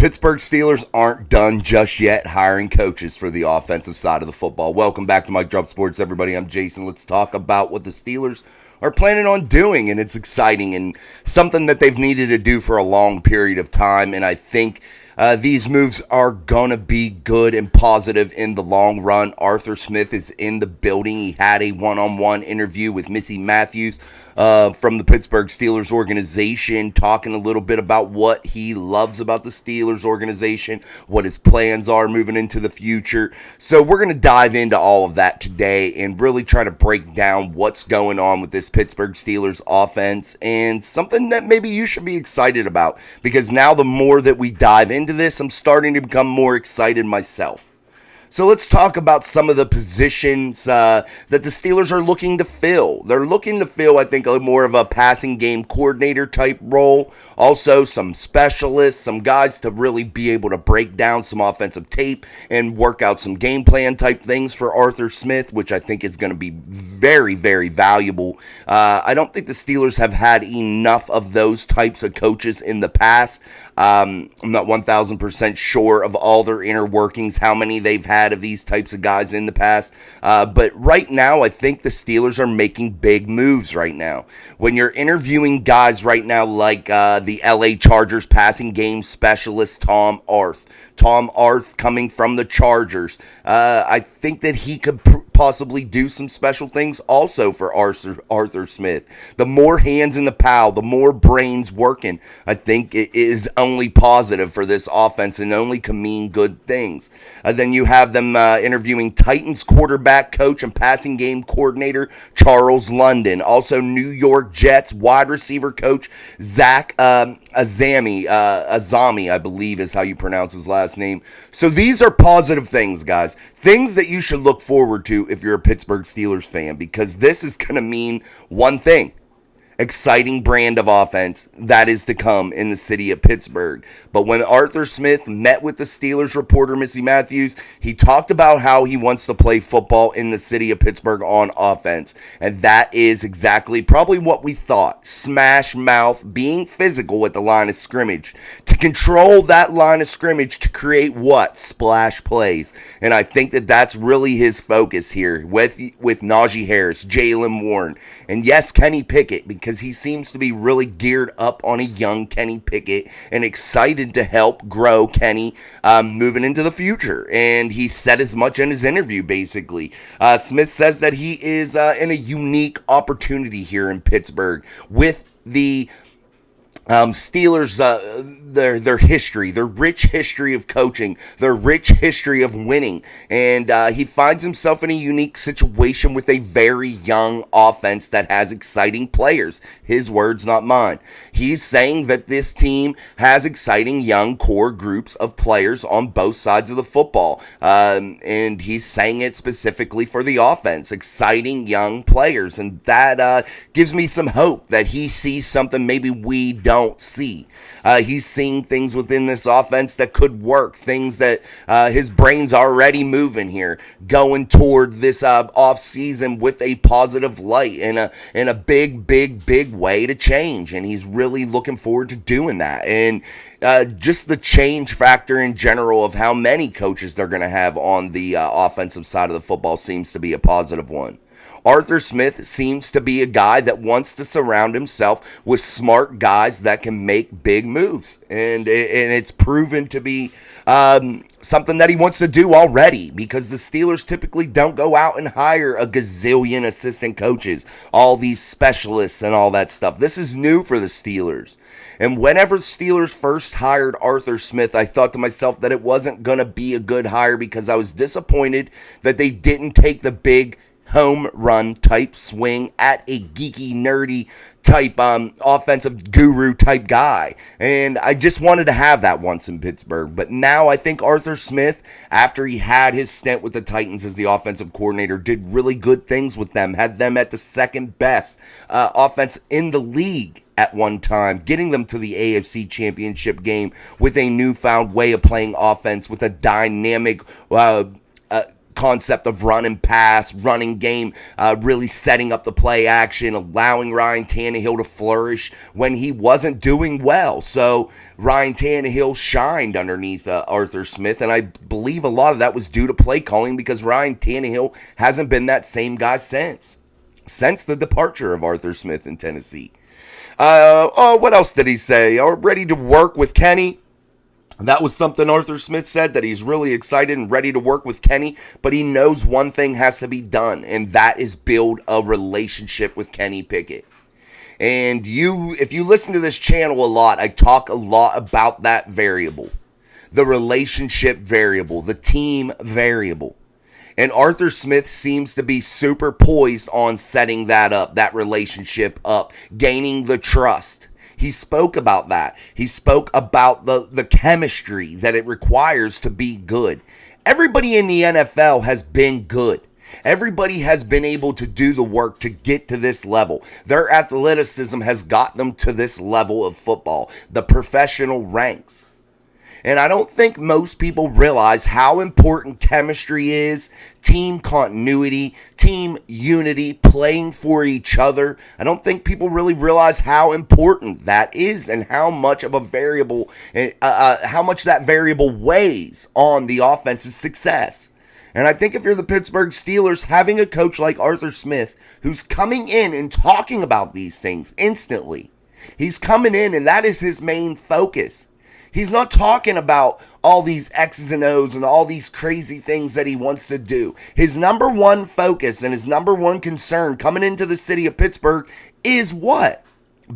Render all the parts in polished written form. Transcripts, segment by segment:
Pittsburgh Steelers aren't done just yet hiring coaches for the offensive side of the football. Welcome back to Mike Drop Sports, everybody. I'm Jason. Let's talk about what the Steelers are planning on doing, and it's exciting and something that they've needed to do for a long period of time, and I think these moves are going to be good and positive in the long run. Arthur Smith is in the building. He had a one-on-one interview with Missy Matthews from the Pittsburgh Steelers organization, talking a little bit about what he loves about the Steelers organization, what his plans are moving into the future. So we're going to dive into all of that today and really try to break down what's going on with this Pittsburgh Steelers offense and something that maybe you should be excited about, because now the more that we dive into this, I'm starting to become more excited myself. So let's talk about some of the positions that the Steelers are looking to fill. They're looking to fill, I think, more of a passing game coordinator type role. Also, some specialists, some guys to really be able to break down some offensive tape and work out some game plan type things for Arthur Smith, which I think is going to be very, very valuable. I don't think the Steelers have had enough of those types of coaches in the past. I'm not 1,000% sure of all their inner workings, how many they've had of these types of guys in the past. But right now, I think the Steelers are making big moves right now. When you're interviewing guys right now like the LA Chargers passing game specialist Tom Arth. Tom Arth coming from the Chargers. I think that he could possibly do some special things also for Arthur Smith. The more hands in the pile, the more brains working, I think it is only positive for this offense and only can mean good things. Then you have them interviewing Titans quarterback coach and passing game coordinator Charles London. Also New York Jets wide receiver coach Zach Azami, I believe is how you pronounce his last name. So these are positive things, guys. Things that you should look forward to if you're a Pittsburgh Steelers fan, because this is going to mean one thing. Exciting brand of offense that is to come in the city of Pittsburgh. But when Arthur Smith met with the Steelers reporter Missy Matthews, he talked about how he wants to play football in the city of Pittsburgh on offense. And that is exactly probably what we thought. Smash mouth, being physical at the line of scrimmage. To control that line of scrimmage to create what? Splash plays. And I think that that's really his focus here with Najee Harris, Jaylen Warren, and yes, Kenny Pickett, because he seems to be really geared up on a young Kenny Pickett and excited to help grow Kenny moving into the future. And he said as much in his interview, basically. Smith says that he is in a unique opportunity here in Pittsburgh with the Steelers, their history, their rich history of coaching, their rich history of winning, and he finds himself in a unique situation with a very young offense that has exciting players. His words, not mine. He's saying that this team has exciting young core groups of players on both sides of the football, and he's saying it specifically for the offense, exciting young players, and that gives me some hope that he sees something maybe we don't see. He's seeing things within this offense that could work, things that his brain's already moving here, going toward this off season with a positive light and a big way to change, and he's really looking forward to doing that. And just the change factor in general of how many coaches they're going to have on the offensive side of the football seems to be a positive one. Arthur Smith seems to be a guy that wants to surround himself with smart guys that can make big moves. And it's proven to be something that he wants to do already, because the Steelers typically don't go out and hire a gazillion assistant coaches, all these specialists and all that stuff. This is new for the Steelers. And whenever the Steelers first hired Arthur Smith, I thought to myself that it wasn't going to be a good hire, because I was disappointed that they didn't take the big home run type swing at a geeky, nerdy type offensive guru type guy. And I just wanted to have that once in Pittsburgh. But now I think Arthur Smith, after he had his stint with the Titans as the offensive coordinator, did really good things with them, had them at the second best offense in the league at one time, getting them to the AFC Championship game with a newfound way of playing offense, with a dynamic concept of run and pass, running game, really setting up the play action, allowing Ryan Tannehill to flourish when he wasn't doing well. So Ryan Tannehill shined underneath Arthur Smith, and I believe a lot of that was due to play calling because Ryan Tannehill hasn't been that same guy since the departure of Arthur Smith in Tennessee. What else did he say? Ready to work with Kenny. That was something Arthur Smith said, that he's really excited and ready to work with Kenny, but he knows one thing has to be done, and that is build a relationship with Kenny Pickett. And if you listen to this channel a lot, I talk a lot about that variable, the relationship variable, the team variable. And Arthur Smith seems to be super poised on setting that up, that relationship up, gaining the trust. He spoke about that. He spoke about the chemistry that it requires to be good. Everybody in the NFL has been good. Everybody has been able to do the work to get to this level. Their athleticism has got them to this level of football, the professional ranks. And I don't think most people realize how important chemistry is, team continuity, team unity, playing for each other. I don't think people really realize how important that is and how much of a variable, how much that variable weighs on the offense's success. And I think if you're the Pittsburgh Steelers, having a coach like Arthur Smith, who's coming in and talking about these things instantly, he's coming in and that is his main focus. He's not talking about all these X's and O's and all these crazy things that he wants to do. His number one focus and his number one concern coming into the city of Pittsburgh is what?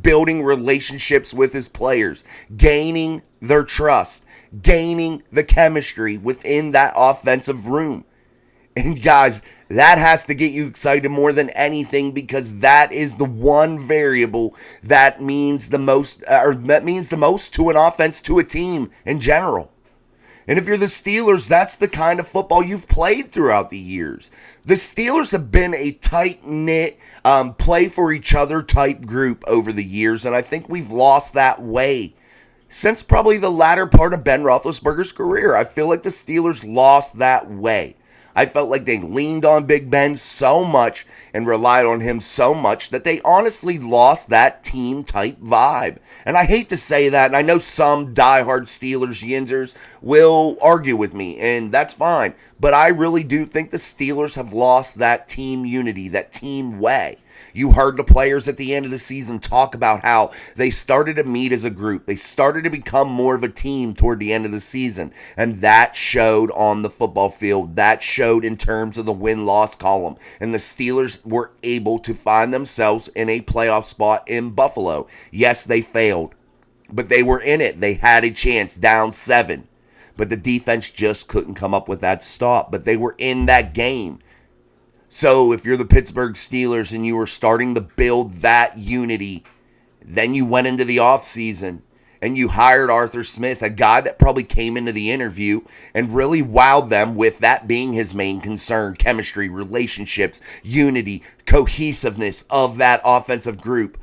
Building relationships with his players, gaining their trust, gaining the chemistry within that offensive room. And guys, that has to get you excited more than anything because that is the one variable that means the most, to an offense, to a team in general. And if you're the Steelers, that's the kind of football you've played throughout the years. The Steelers have been a tight-knit, play for each other type group over the years, and I think we've lost that way. Since probably the latter part of Ben Roethlisberger's career, I feel like the Steelers lost that way. I felt like they leaned on Big Ben so much and relied on him so much that they honestly lost that team-type vibe. And I hate to say that, and I know some diehard Steelers yinzers will argue with me, and that's fine. But I really do think the Steelers have lost that team unity, that team way. You heard the players at the end of the season talk about how they started to meet as a group. They started to become more of a team toward the end of the season. And that showed on the football field. That showed in terms of the win-loss column. And the Steelers were able to find themselves in a playoff spot in Buffalo. Yes, they failed, but they were in it. They had a chance, down 7. But the defense just couldn't come up with that stop. But they were in that game. So if you're the Pittsburgh Steelers and you were starting to build that unity, then you went into the offseason and you hired Arthur Smith, a guy that probably came into the interview and really wowed them with that being his main concern: chemistry, relationships, unity, cohesiveness of that offensive group.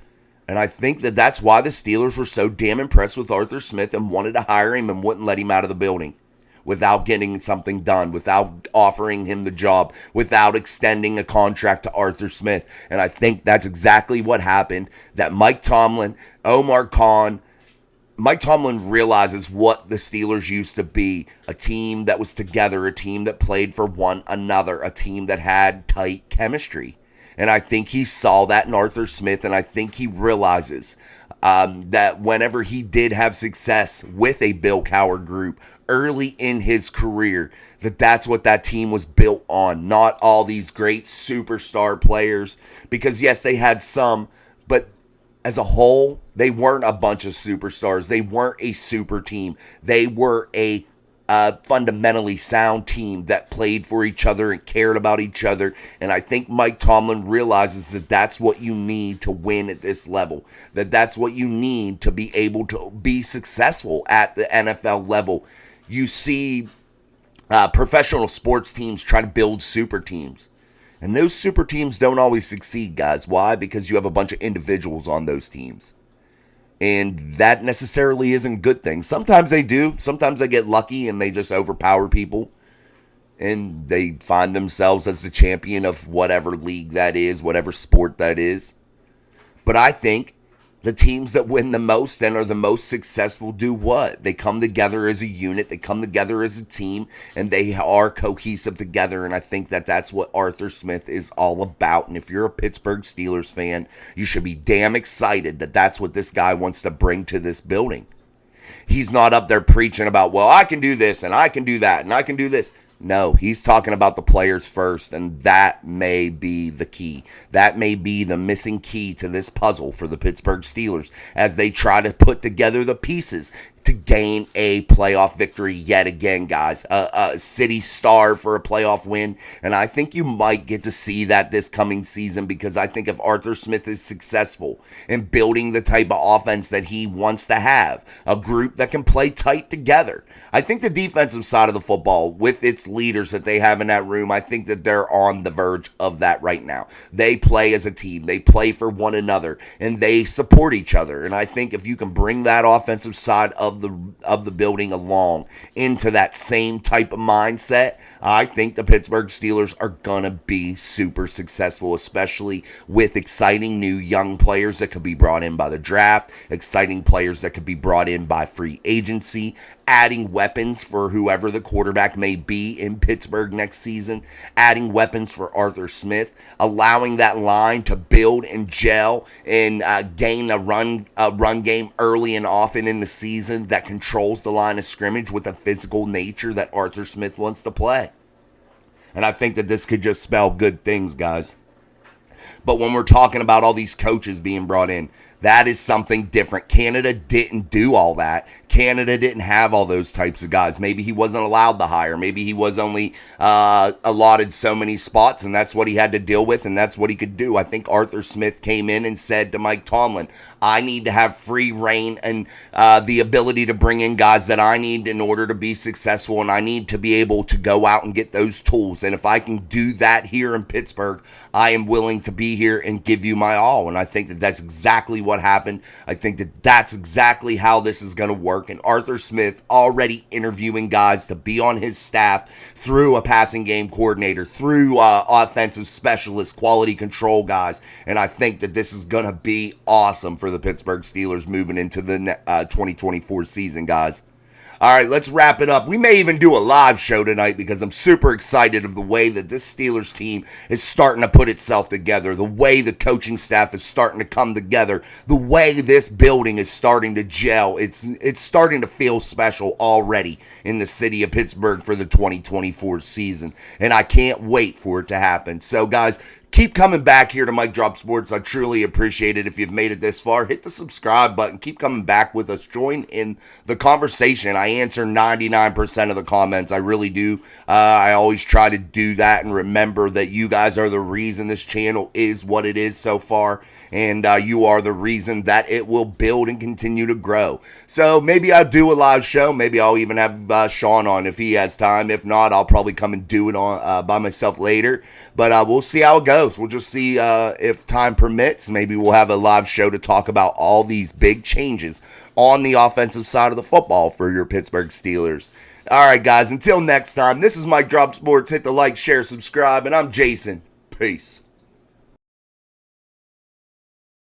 And I think that that's why the Steelers were so damn impressed with Arthur Smith and wanted to hire him and wouldn't let him out of the building without getting something done, without offering him the job, without extending a contract to Arthur Smith. And I think that's exactly what happened, that Mike Tomlin, Omar Khan, Mike Tomlin realizes what the Steelers used to be: a team that was together, a team that played for one another, a team that had tight chemistry. And I think he saw that in Arthur Smith, and I think he realizes that whenever he did have success with a Bill Cowher group early in his career, that's what that team was built on, not all these great superstar players. Because yes, they had some, but as a whole, they weren't a bunch of superstars. They weren't a super team. They were a fundamentally sound team that played for each other and cared about each other. And I think Mike Tomlin realizes that that's what you need to win at this level, that's what you need to be able to be successful at the NFL level. You see professional sports teams try to build super teams, and those super teams don't always succeed, guys. Why? Because you have a bunch of individuals on those teams. And that necessarily isn't a good thing. Sometimes they do. Sometimes they get lucky and they just overpower people. and they find themselves as the champion of whatever league that is, whatever sport that is. But I think the teams that win the most and are the most successful do what? They come together as a unit. They come together as a team, and they are cohesive together. And I think that that's what Arthur Smith is all about. And if you're a Pittsburgh Steelers fan, you should be damn excited that that's what this guy wants to bring to this building. He's not up there preaching about, well, I can do this, and I can do that, and I can do this. No, he's talking about the players first, and that may be the key. That may be the missing key to this puzzle for the Pittsburgh Steelers as they try to put together the pieces to gain a playoff victory yet again, guys. A city star for a playoff win, and I think you might get to see that this coming season, because I think if Arthur Smith is successful in building the type of offense that he wants to have, a group that can play tight together, I think the defensive side of the football, with its leaders that they have in that room, I think that they're on the verge of that right now. They play as a team. They play for one another, and they support each other. And I think if you can bring that offensive side of the building along into that same type of mindset, I think the Pittsburgh Steelers are going to be super successful, especially with exciting new young players that could be brought in by the draft, exciting players that could be brought in by free agency, adding weapons for whoever the quarterback may be in Pittsburgh next season, adding weapons for Arthur Smith, allowing that line to build and gel and gain a run game early and often in the season that controls the line of scrimmage with a physical nature that Arthur Smith wants to play. And I think that this could just spell good things, guys. But when we're talking about all these coaches being brought in, that is something different. Canada didn't do all that. Canada didn't have all those types of guys. Maybe he wasn't allowed to hire. Maybe he was only allotted so many spots, and that's what he had to deal with, and that's what he could do. I think Arthur Smith came in and said to Mike Tomlin, I need to have free reign and the ability to bring in guys that I need in order to be successful, and I need to be able to go out and get those tools. And if I can do that here in Pittsburgh, I am willing to be here and give you my all. And I think that that's exactly what happened. I think that that's exactly how this is going to work. And Arthur Smith already interviewing guys to be on his staff through a passing game coordinator, through offensive specialists, quality control guys. And I think that this is going to be awesome for the Pittsburgh Steelers moving into the 2024 season, guys. All right, let's wrap it up. We may even do a live show tonight because I'm super excited of the way that this Steelers team is starting to put itself together, the way the coaching staff is starting to come together, the way this building is starting to gel. It's starting to feel special already in the city of Pittsburgh for the 2024 season, and I can't wait for it to happen. So, guys, keep coming back here to Mike Drop Sports. I truly appreciate it. If you've made it this far, hit the subscribe button. Keep coming back with us. Join in the conversation. I answer 99% of the comments. I really do. I always try to do that and remember that you guys are the reason this channel is what it is so far. And you are the reason that it will build and continue to grow. So maybe I'll do a live show. Maybe I'll even have Sean on if he has time. If not, I'll probably come and do it on by myself later. But we'll see how it goes. We'll just see if time permits. Maybe we'll have a live show to talk about all these big changes on the offensive side of the football for your Pittsburgh Steelers. All right, guys, until next time, this is Mike Drop Sports. Hit the like, share, subscribe, and I'm Jason. Peace.